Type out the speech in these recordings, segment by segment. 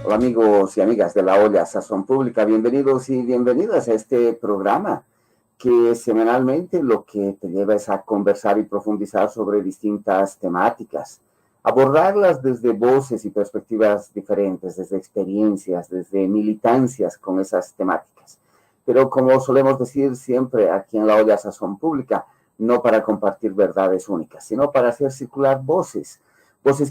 Hola amigos y amigas de la olla Sazón Pública, bienvenidos y bienvenidas a este programa que semanalmente lo que te lleva es a conversar y profundizar sobre distintas temáticas, abordarlas desde voces y perspectivas diferentes, desde experiencias, desde militancias con esas temáticas. Pero como solemos decir siempre aquí en la olla Sazón Pública, no para compartir verdades únicas, sino para hacer circular voces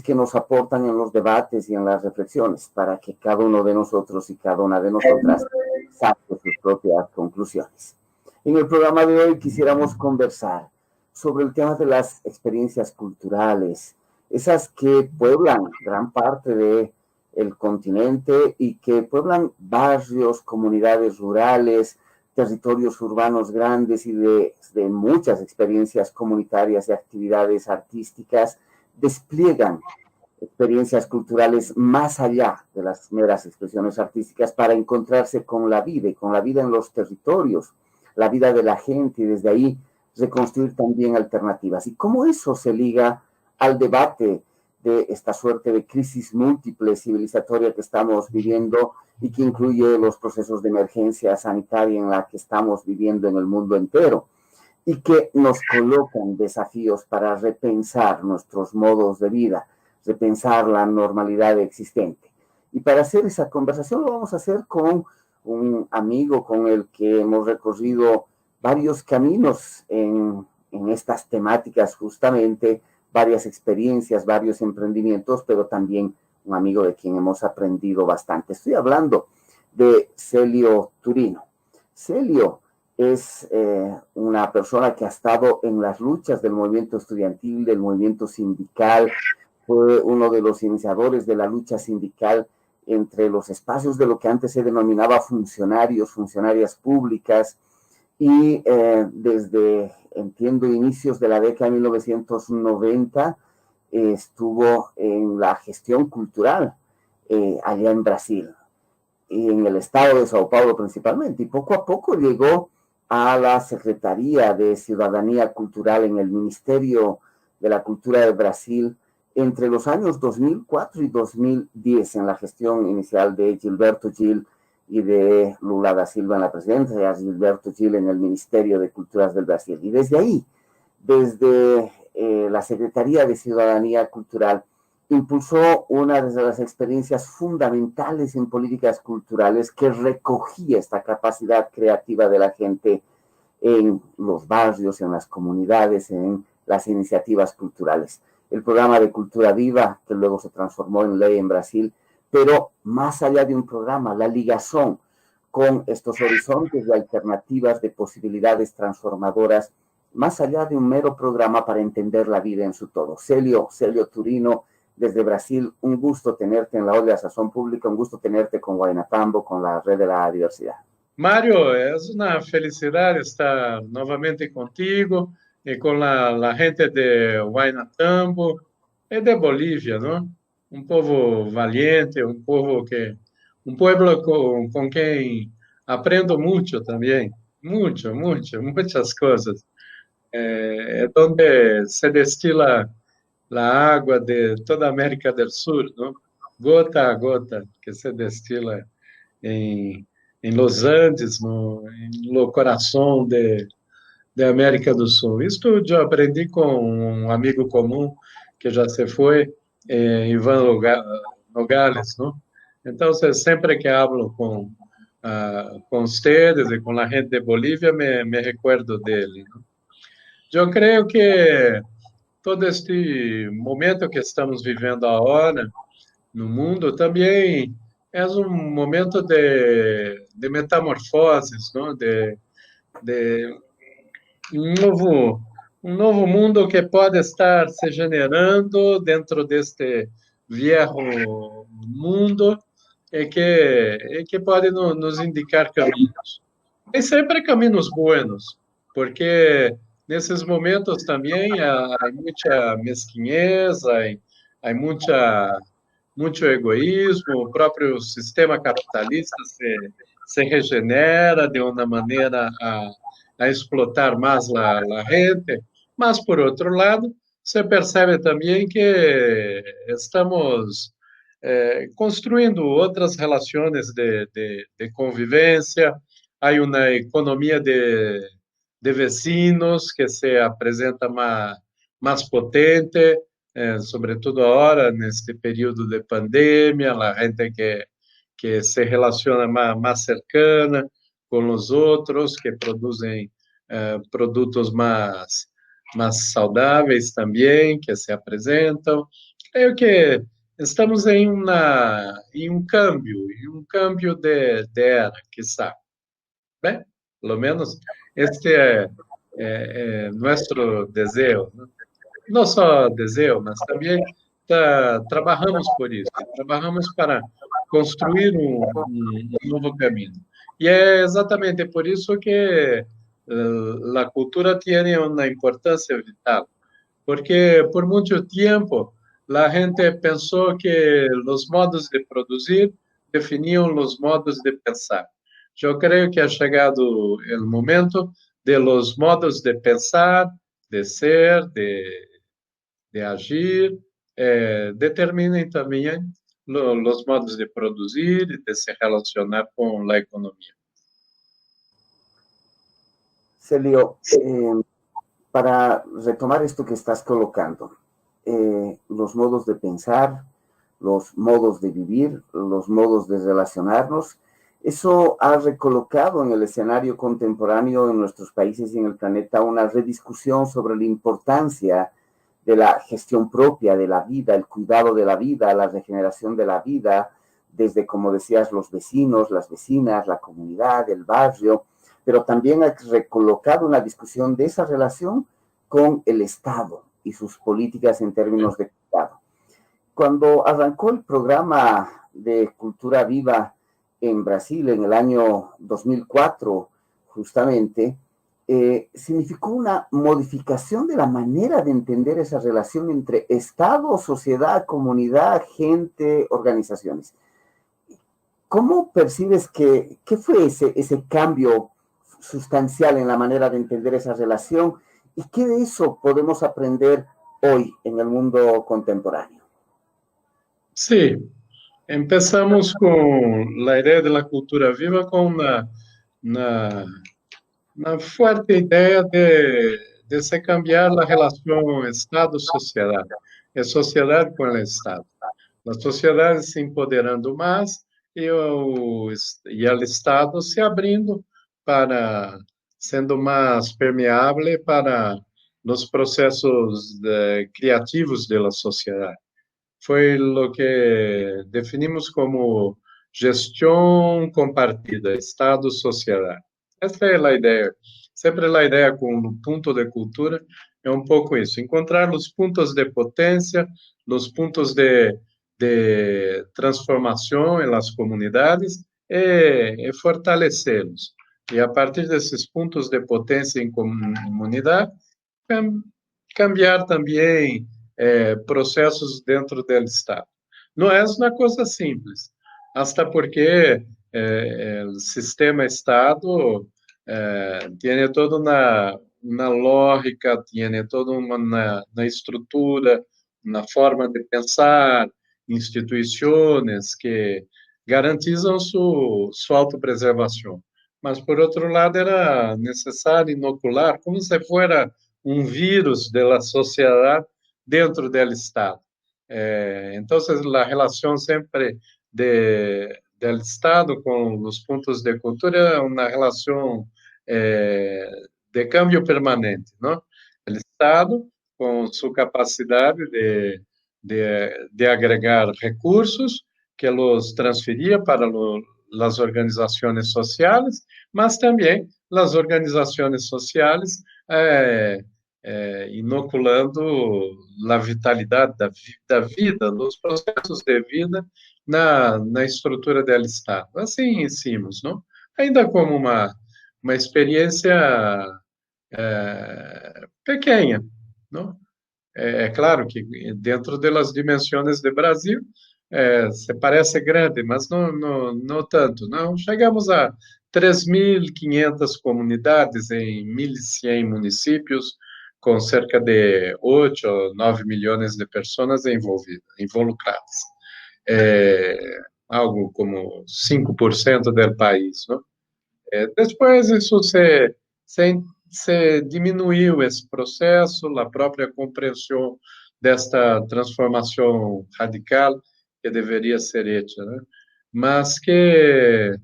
que nos aportan en los debates y en las reflexiones, para que cada uno de nosotros y cada una de nosotras saque sus propias conclusiones. En el programa de hoy quisiéramos conversar sobre el tema de las experiencias culturales, esas que pueblan gran parte del continente y que pueblan barrios, comunidades rurales, territorios urbanos grandes y de muchas experiencias comunitarias y actividades artísticas despliegan experiencias culturales más allá de las meras expresiones artísticas para encontrarse con la vida y con la vida en los territorios, la vida de la gente y desde ahí reconstruir también alternativas. Y cómo eso se liga al debate de esta suerte de crisis múltiple civilizatoria que estamos viviendo y que incluye los procesos de emergencia sanitaria en la que estamos viviendo en el mundo entero, y que nos colocan desafíos para repensar nuestros modos de vida, repensar la normalidad existente. Y para hacer esa conversación lo vamos a hacer con un amigo con el que hemos recorrido varios caminos en estas temáticas justamente, varias experiencias, varios emprendimientos, pero también un amigo de quien hemos aprendido bastante. Estoy hablando de Celio Turino. Celio es una persona que ha estado en las luchas del movimiento estudiantil, del movimiento sindical, fue uno de los iniciadores de la lucha sindical entre los espacios de lo que antes se denominaba funcionarios, funcionarias públicas, y desde, entiendo, inicios de la década de 1990, estuvo en la gestión cultural allá en Brasil, y en el estado de Sao Paulo principalmente, y poco a poco llegó a la Secretaría de Ciudadanía Cultural en el Ministerio de la Cultura de Brasil entre los años 2004 y 2010, en la gestión inicial de Gilberto Gil y de Lula da Silva en la presidencia, Gilberto Gil en el Ministerio de Culturas del Brasil. Y desde ahí, desde la Secretaría de Ciudadanía Cultural, impulsó una de las experiencias fundamentales en políticas culturales que recogía esta capacidad creativa de la gente en los barrios, en las comunidades, en las iniciativas culturales. El programa de Cultura Viva, que luego se transformó en ley en Brasil, pero más allá de un programa, la ligazón con estos horizontes de alternativas, de posibilidades transformadoras, más allá de un mero programa para entender la vida en su todo. Celio Turino, desde Brasil, un gusto tenerte en la olla Sazón Pública, un gusto tenerte con Guaynatambo, con la red de la diversidad. Mário, é uma felicidade estar novamente contigo e com a gente de Huaynatambo e de Bolívia, não? Um povo valiente, um pueblo com quem aprendo muito também, muitas coisas. É onde se destila a água de toda a América do Sul, não? Gota a gota que se destila em Los Andes, no coração de América do Sul. Isso eu aprendi com um amigo comum que já se foi, Ivan Nogales, não? Então, sempre que hablo com ustedes e com a gente de Bolívia, me recuerdo dele, não? Eu creio que todo este momento que estamos vivendo agora no mundo também é um momento de metamorfoses, não? De um novo mundo que pode estar se generando dentro deste viejo mundo e que pode nos indicar caminhos. E sempre caminhos buenos, porque nesses momentos também há muita mesquinhez, há muito egoísmo, o próprio sistema capitalista se regenera de uma maneira a explotar mais a gente, mas, por outro lado, se percebe também que estamos construindo outras relações de convivência. Há uma economia de vecinos que se apresenta mais potente, sobretudo agora, neste período de pandemia, a gente que se relaciona mais cercana com os outros, que produzem produtos mais saudáveis também, que se apresentam. Creio que estamos em um câmbio de era, quizá. Bem, pelo menos este é nosso desejo, né? Não só desejo, mas também trabalhamos por isso, trabalhamos para construir um novo caminho. E é exatamente por isso que a cultura tem uma importância vital, porque por muito tempo a gente pensou que os modos de produzir definiam os modos de pensar. Eu creio que ha chegado o momento de los modos de pensar, de ser, de agir, determinem também os modos de produzir e de se relacionar com a economia. Celio, para retomar esto que estás colocando, los modos de pensar, los modos de vivir, los modos de relacionarnos, eso ha recolocado en el escenario contemporáneo en nuestros países y en el planeta una rediscusión sobre la importancia de la gestión propia de la vida, el cuidado de la vida, la regeneración de la vida, desde, como decías, los vecinos, las vecinas, la comunidad, el barrio, pero también ha recolocado una discusión de esa relación con el Estado y sus políticas en términos de cuidado. Cuando arrancó el programa de Cultura Viva en Brasil en el año 2004, justamente, significó una modificación de la manera de entender esa relación entre Estado, sociedad, comunidad, gente, organizaciones. ¿Cómo percibes qué fue ese cambio sustancial en la manera de entender esa relación y qué de eso podemos aprender hoy en el mundo contemporáneo? Sí, empezamos con la idea de la cultura viva con una fuerte idea de se cambiar la relación Estado-sociedad, sociedad con el Estado. La sociedad se empoderando más y el Estado se abrindo sendo mais permeável para los procesos criativos de la sociedad. Foi o que definimos como gestão compartida, Estado-sociedade. Essa é a ideia. Sempre a ideia com o ponto de cultura é um pouco isso, encontrar os pontos de potência, os pontos de transformação em las comunidades e fortalecê-los. E a partir desses pontos de potência em comunidade, cambiar também processos dentro do Estado. Não é uma coisa simples, até porque o sistema Estado tem toda uma lógica, tem toda uma estrutura, uma forma de pensar, instituições que garantizam sua autopreservação. Mas, por outro lado, era necessário inocular, como se fosse um vírus da sociedade dentro do Estado. Então, a relação sempre do Estado com os pontos de cultura é uma relação de câmbio permanente, não? O Estado, com sua capacidade de agregar recursos, que los transferia para as organizações sociais, mas também as organizações sociais inoculando a vitalidade da vida, nos processos de vida na estrutura do Estado. Assim hicimos, não? Ainda como uma experiência pequena, não? É claro que dentro das dimensões do Brasil se parece grande, mas não tanto, não. Chegamos a 3.500 comunidades em 1.100 municípios, com cerca de 8 ou 9 milhões de pessoas involucradas. algo como 5% do país, não? Depois isso se diminuiu esse processo, a própria compreensão desta transformação radical que deveria ser hecha, né? Mas que,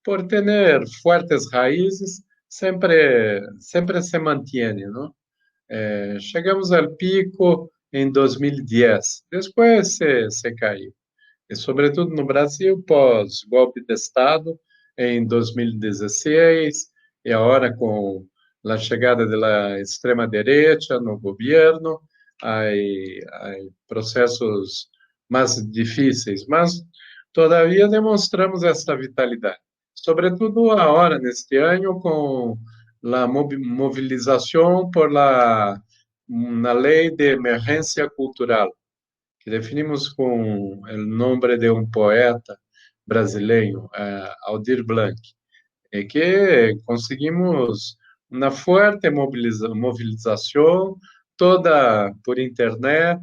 por ter fortes raízes, sempre se mantém, não? Chegamos ao pico em 2010, depois se caiu. E, sobretudo no Brasil, pós-golpe de Estado, em 2016, e agora com a chegada da extrema-direita no governo, há processos mais difíceis, mas todavia demonstramos esta vitalidade. Sobretudo agora, neste ano, com a mobilização por na lei de emergência cultural, que definimos com o nome de um poeta brasileiro, Aldir Blanc, e que conseguimos uma forte mobilização, toda por internet,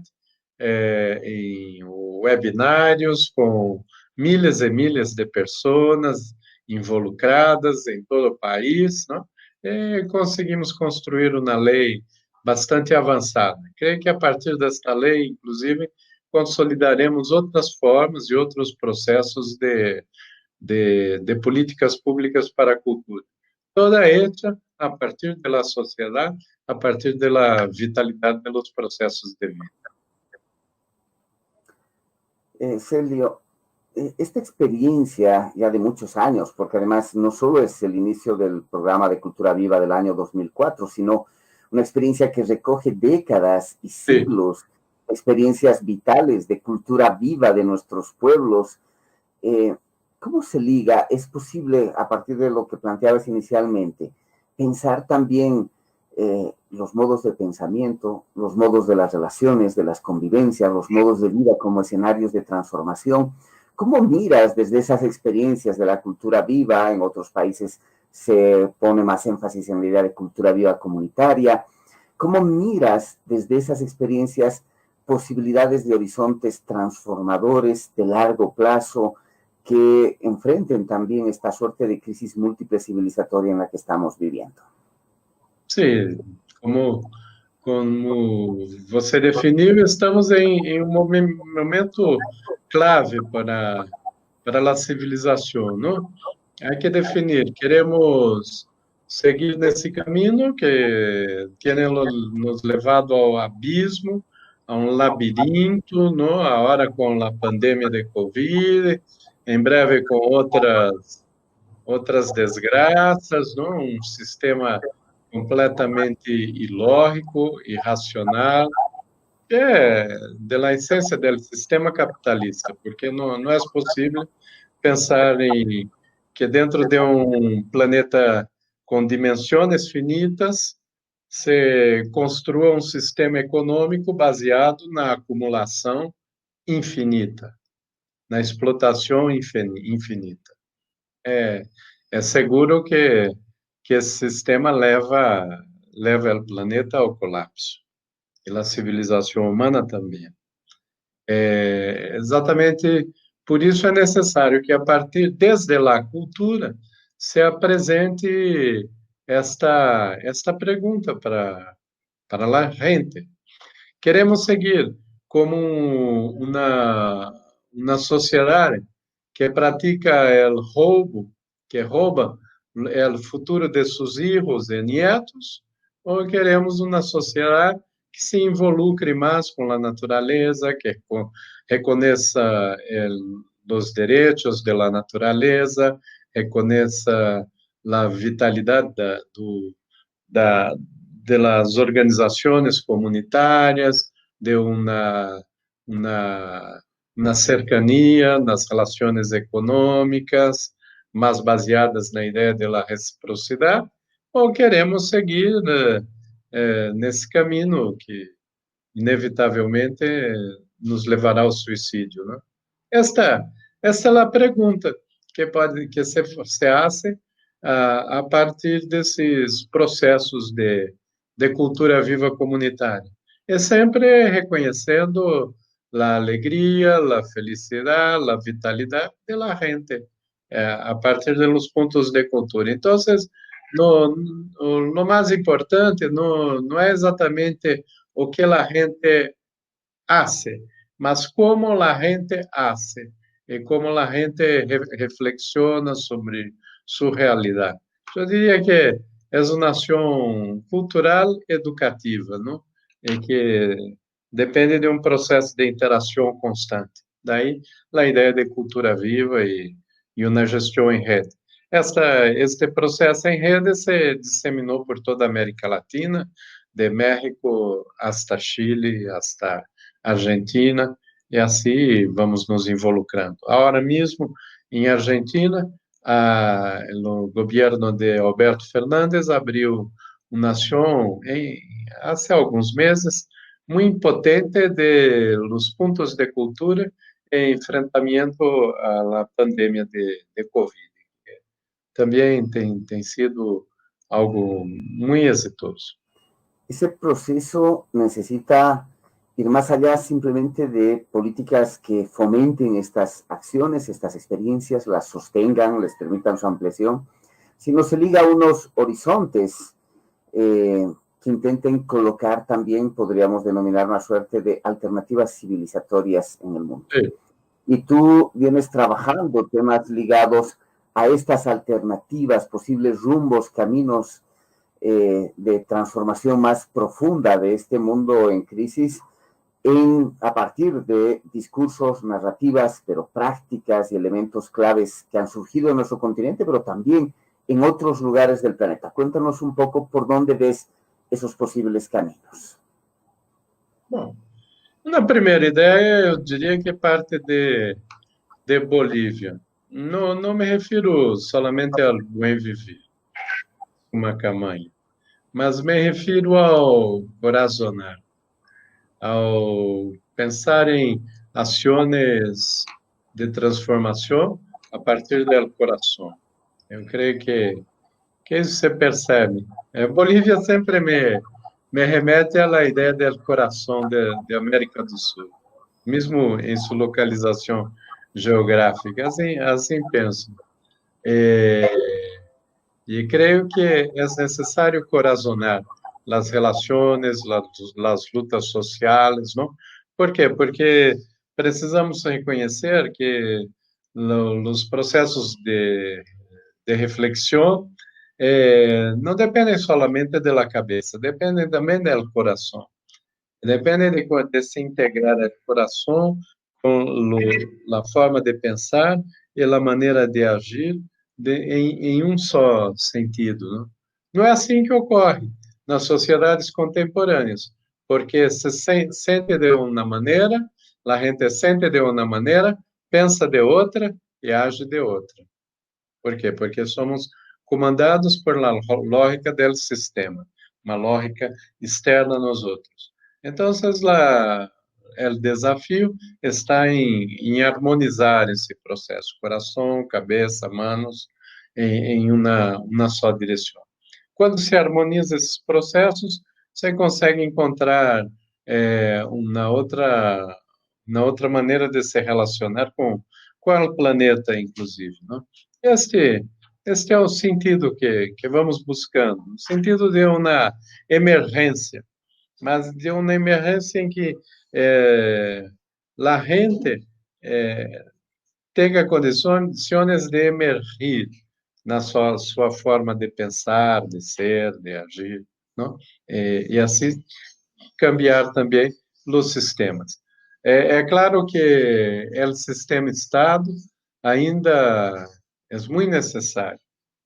em webinários, com milhares e milhares de pessoas involucradas em todo o país, não? E conseguimos construir uma lei bastante avançada. Creio que a partir desta lei, inclusive, consolidaremos outras formas e outros processos de políticas públicas para a cultura. Toda hecha a partir da sociedade, a partir da vitalidade dos processos de vida. Celio, esta experiencia ya de muchos años, porque además no solo es el inicio del programa de Cultura Viva del año 2004, sino una experiencia que recoge décadas y siglos, sí, experiencias vitales de cultura viva de nuestros pueblos. ¿Cómo se liga? ¿Es posible, a partir de lo que planteabas inicialmente, pensar también los modos de pensamiento, los modos de las relaciones, de las convivencias, los modos de vida como escenarios de transformación? ¿Cómo miras desde esas experiencias de la cultura viva? En otros países se pone más énfasis en la idea de cultura viva comunitaria. ¿Cómo miras desde esas experiencias posibilidades de horizontes transformadores de largo plazo que enfrenten también esta suerte de crisis múltiple civilizatoria en la que estamos viviendo? Sí, como você definiu, estamos em um momento clave para a civilização, não? Há que definir, queremos seguir nesse caminho que tem nos levado ao abismo, a um labirinto, não? Agora com a pandemia de Covid, em breve com outras desgraças, não? Um sistema completamente ilógico, irracional, que é da essência do sistema capitalista, porque não é possível pensar em que dentro de um planeta com dimensões finitas se construa um sistema econômico baseado na acumulação infinita, na explotação infinita. É seguro que esse sistema leva o planeta ao colapso, e a civilização humana também. Exatamente por isso é necessário que, a partir desde a cultura, se apresente esta pergunta para a gente. Queremos seguir como uma sociedade que pratica o roubo, que rouba o futuro de seus filhos e nietos, ou queremos uma sociedade que se involucre mais com a natureza, que reconheça os direitos da natureza, reconheça a vitalidade das organizações comunitárias, de uma cercania nas relações econômicas, mais baseadas na ideia da reciprocidade, ou queremos seguir nesse caminho que, inevitavelmente, nos levará ao suicídio, né? Esta é a pergunta que se faz a partir desses processos de cultura viva comunitária. E sempre reconhecendo la alegría, la felicidad, la vitalidad de la gente a partir de los puntos de cultura. Entonces, lo más importante no es exatamente o que a gente hace, mas como a gente hace e como a gente reflexiona sobre sua realidade. Eu diria que é uma nação cultural educativa, não? E que depende de um processo de interação constante. Daí a ideia de cultura viva e uma gestão em rede. Este processo em rede se disseminou por toda a América Latina, de México hasta Chile, hasta Argentina, e assim vamos nos involucrando. Agora mesmo, em Argentina, o governo de Alberto Fernandes abriu uma ação há alguns meses muito potente de los pontos de cultura em enfrentamento à pandemia de Covid. Também tem sido algo muito exitoso. Ese proceso necesita ir más allá simplemente de políticas que fomenten estas acciones, estas experiencias, las sostengan, les permitan su ampliación, sino se liga a unos horizontes que intenten colocar también, podríamos denominar una suerte de alternativas civilizatorias en el mundo. Sí. Y tú vienes trabajando temas ligados a estas alternativas, posibles rumbos, caminos de transformación más profunda de este mundo en crisis a partir de discursos, narrativas, pero prácticas y elementos claves que han surgido en nuestro continente, pero también en otros lugares del planeta. Cuéntanos un poco por dónde ves esos posibles caminos. Bom, na primeira ideia, eu diria que parte de Bolívia. Não me refiro somente ao bem viver, uma camanha, mas me refiro ao razonar, ao pensar em ações de transformação a partir do coração. Eu creio que isso se percebe. Bolívia sempre me remete à ideia do coração de América do Sul, mesmo em sua localização geográfica. Assim penso. E creio que é necessário corazonar as relações, as lutas sociais, não? Por quê? Porque precisamos reconhecer que os processos de reflexão não dependem somente da cabeça, dependem também do coração. Depende de se integrar o coração com a forma de pensar e a maneira de agir em um só sentido. Não é assim que ocorre nas sociedades contemporâneas, porque se sente de uma maneira, a gente sente de uma maneira, pensa de outra e age de outra. Por quê? Porque somos comandados por la lógica del sistema, uma lógica externa nos outros. Então, o desafio está em harmonizar esse processo, coração, cabeça, manos, em uma só direção. Quando se harmoniza esses processos, você consegue encontrar uma outra maneira de se relacionar com o planeta, inclusive, não? Este é o sentido que vamos buscando, o sentido de uma emergência, mas de uma emergência em que a gente tenha condições de emergir na sua forma de pensar, de ser, de agir, não? E assim cambiar também os sistemas. É claro que o sistema Estado ainda é muito necessário.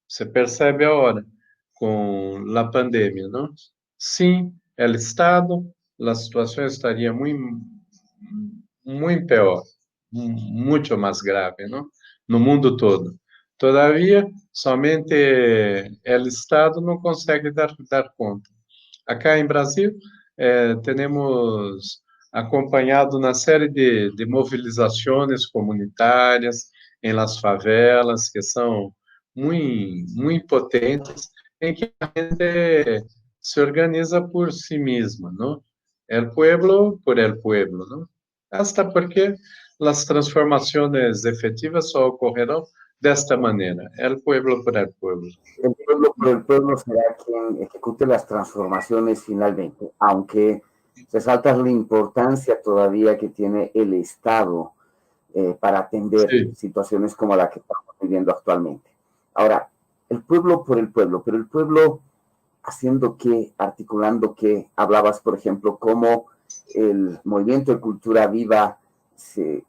Você percebe agora com a pandemia, não? Sim, o Estado, a situação estaria muito pior, muito mais grave, não? No mundo todo. Todavia, somente o Estado não consegue dar conta. Acá em Brasil, temos acompanhado uma série de movilizações comunitárias em las favelas, que são muito potentes, em que a gente se organiza por si mesma, não? El pueblo por el pueblo, não? Hasta porque as transformações efetivas só ocorrerão desta maneira, el pueblo por el pueblo. El pueblo por el pueblo será quien ejecute las transformaciones finalmente, aunque resaltas la importancia todavía que tiene el Estado para atender Sí. situaciones como la que estamos viviendo actualmente. Ahora, el pueblo por el pueblo, pero el pueblo haciendo qué, articulando qué. Hablabas, por ejemplo, cómo el movimiento de cultura viva,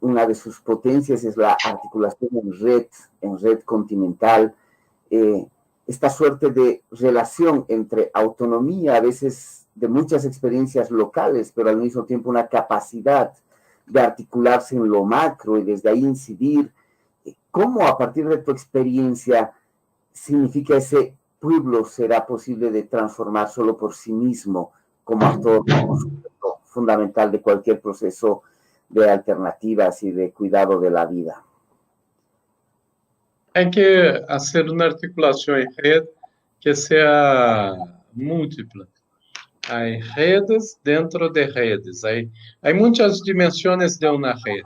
una de sus potencias es la articulación en red continental, esta suerte de relación entre autonomía, a veces de muchas experiencias locales, pero al mismo tiempo una capacidad de articularse en lo macro y desde ahí incidir. ¿Cómo a partir de tu experiencia significa ese pueblo será posible de transformar solo por sí mismo como actor fundamental de cualquier proceso de alternativas y de cuidado de la vida? Hay que hacer una articulación en red que sea múltipla. Hay redes dentro de redes. Hay muchas dimensiones de una red.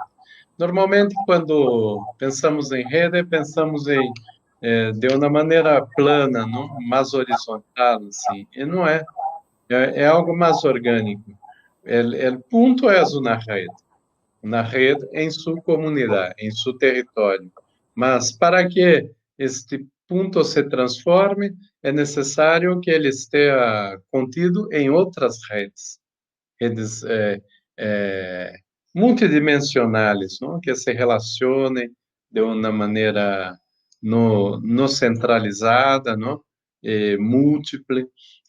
Normalmente, quando pensamos em rede, pensamos de uma maneira plana, não? Mais horizontal, assim. E não é. É algo mais orgânico. O ponto é uma rede em sua comunidade, em seu território. Mas para que este ponto se transforme, é necessário que ele esteja contido em outras redes multidimensionais, não? Que se relacionem de uma maneira não centralizada, não? Múltipla.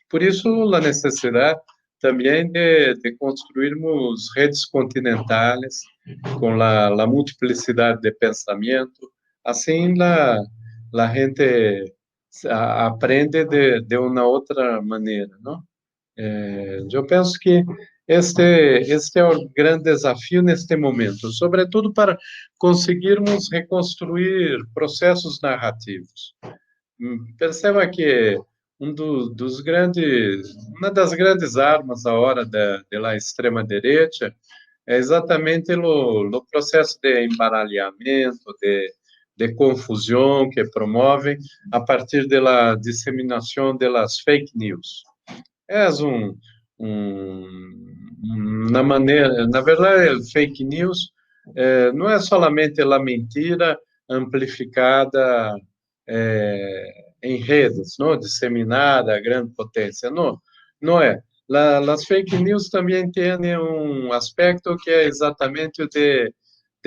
Por isso, a necessidade também de construirmos redes continentais com a multiplicidade de pensamento. Assim, a gente aprende de uma outra maneira, não? Eu penso que este é o grande desafio neste momento, sobretudo para conseguirmos reconstruir processos narrativos. Perceba que uma das grandes armas agora da extrema-direita é exatamente o processo de embaralhamento, de confusão que promovem a partir da disseminação das fake news. É uma maneira, na verdade, o fake news não é somente a mentira amplificada em redes, não, disseminada a grande potência, não é. As fake news também têm um aspecto que é exatamente o de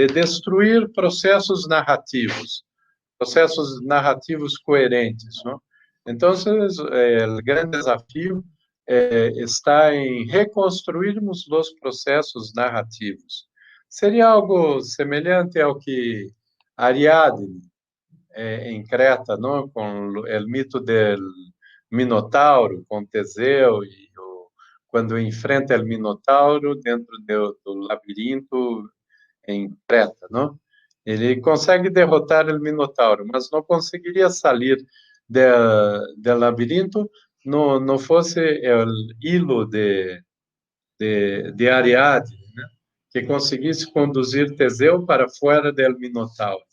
destruir processos narrativos coerentes, não? Então, o grande desafio está em reconstruirmos os processos narrativos. Seria algo semelhante ao que Ariadne, em Creta, não? Com o mito do Minotauro, com Teseu, quando enfrenta o Minotauro dentro do labirinto em Creta, não? Ele consegue derrotar o Minotauro, mas não conseguiria sair do labirinto não fosse o hilo de Ariadne, né? Que conseguisse conduzir Teseu para fora do Minotauro.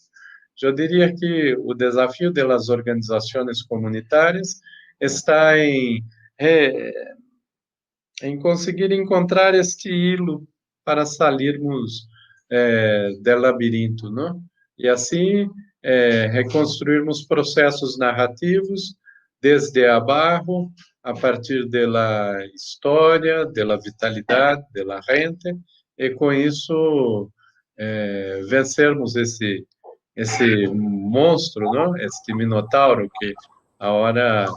Eu diria que o desafio das organizações comunitárias está em conseguir encontrar este hilo para sairmos do labirinto, não? E assim reconstruirmos processos narrativos desde abaixo, a partir da história, da vitalidade, da gente, e com isso vencermos esse monstro, não? Este minotauro que agora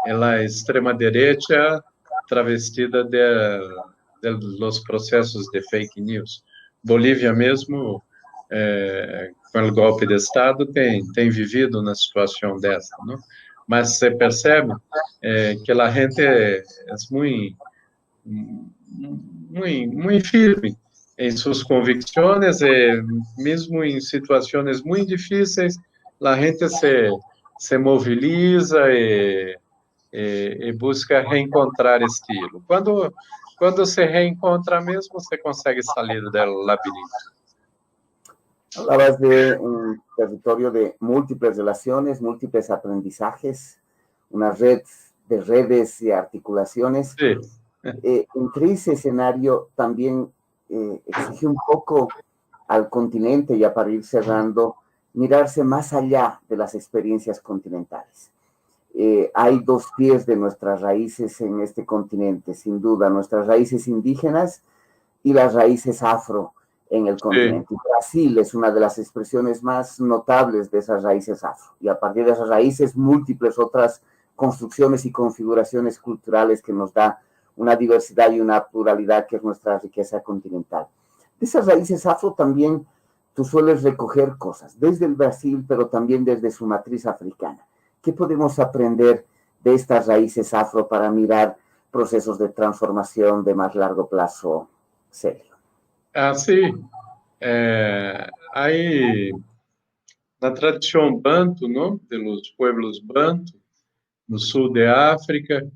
é a extrema-direita travestida de los processos de fake news. Bolívia mesmo, com o golpe de Estado, tem vivido uma situação dessa, não? Mas você percebe que a gente é muito firme em suas convicções e mesmo em situações muito difíceis, a gente se moviliza e busca reencontrar estilo. Quando quando se reencontra mesmo, você consegue salir do labirinto. Hablabas de un territorio de múltiples relaciones, múltiples aprendizajes, una red de redes y articulaciones. Sí. Entre ese escenario también exige un poco al continente, ya para ir cerrando, mirarse más allá de las experiencias continentales. Hay dos pies de nuestras raíces en este continente, sin duda, nuestras raíces indígenas y las raíces afro en el continente. Sí. Y Brasil es una de las expresiones más notables de esas raíces afro. Y a partir de esas raíces, múltiples otras construcciones y configuraciones culturales que nos da una diversidad y una pluralidad que es nuestra riqueza continental. De esas raíces afro también tú sueles recoger cosas, desde el Brasil, pero también desde su matriz africana. ¿Qué podemos aprender de estas raíces afro para mirar procesos de transformación de más largo plazo, Célio? Sí. Aí, na tradição banto, não? Dos pueblos banto, no sul de África,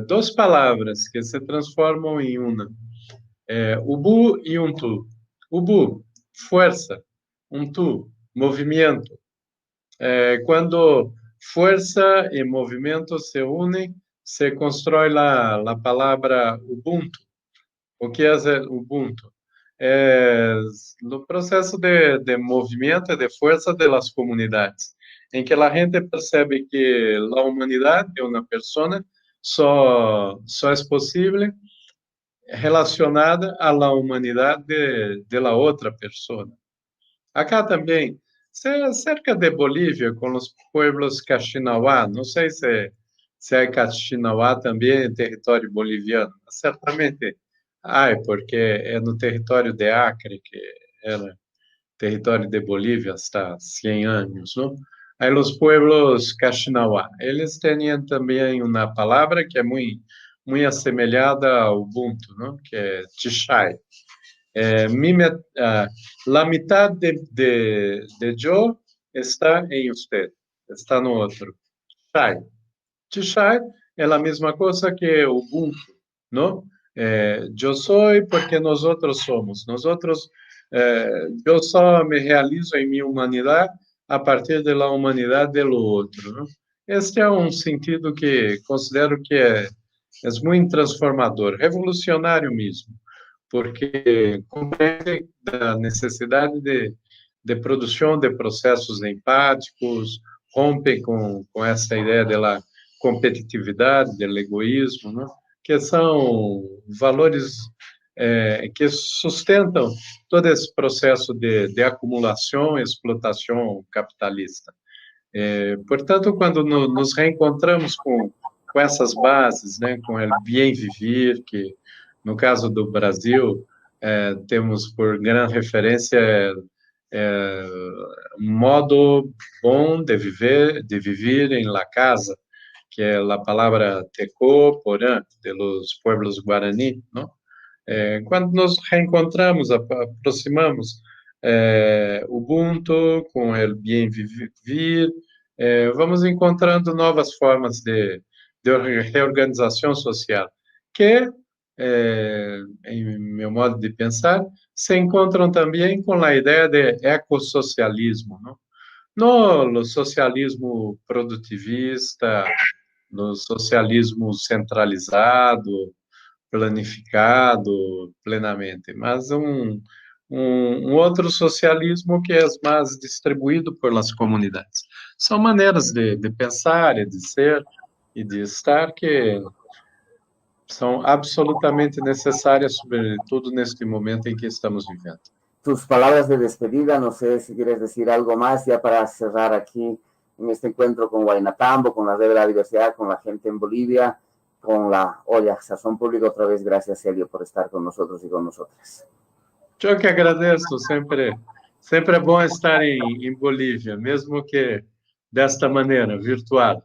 duas palavras que se transformam em uma. Ubu e Untu. Ubu, força. Untu, movimento. Quando força e movimento se unem, se constrói a palavra Ubuntu. O que é Ubuntu? No processo de movimento e de força das comunidades, em que a gente percebe que a humanidade de uma pessoa só é possível relacionada à humanidade de la outra pessoa. Acá também, cerca de Bolívia, com os pueblos Caxinauá, não sei se é Caxinauá também em território boliviano, certamente porque é no território de Acre, que era território de Bolívia há 100 anos, não? Aí os pueblos Caxinauá, eles têm também uma palavra que é muito assemelhada ao Ubuntu, não? Que é Tixai. La mitad de yo está em usted, está no outro. Tixai. Tixai é a mesma coisa que Ubuntu, não? Eu sou porque nós outros somos. Nós outros, eu só me realizo em minha humanidade a partir da humanidade do outro. Não? Este é um sentido que considero que é muito transformador, revolucionário mesmo, porque compreende a necessidade de produção de processos empáticos, rompe com essa ideia da competitividade, do egoísmo, não? Que são valores que sustentam todo esse processo de acumulação e explotação capitalista. Portanto, quando nos reencontramos com essas bases, né, com o bien vivir, que no caso do Brasil temos por grande referência um modo bom de viver em la casa, que é a palavra tecó, porã, de los pueblos guarani, não? Quando nos reencontramos, aproximamos Ubuntu com o bien vivir, vamos encontrando novas formas de reorganização social, que, em meu modo de pensar, se encontram também com a ideia de ecossocialismo, não? No socialismo produtivista, no socialismo centralizado, planificado plenamente, mas um outro socialismo que é mais distribuído por las comunidades. São maneiras de pensar e de ser e de estar que são absolutamente necessárias, sobretudo neste momento em que estamos vivendo. Tus palabras de despedida, no sé si quieres decir algo más ya para cerrar aquí en este encuentro con Huaynatambo, con la Red de la Diversidad, con la gente en Bolivia, con la olla Sazón Público. Otra vez, gracias, Célio, por estar con nosotros y con nosotras. Eu que agradeço, sempre é bom estar em Bolívia, mesmo que desta maneira, virtual.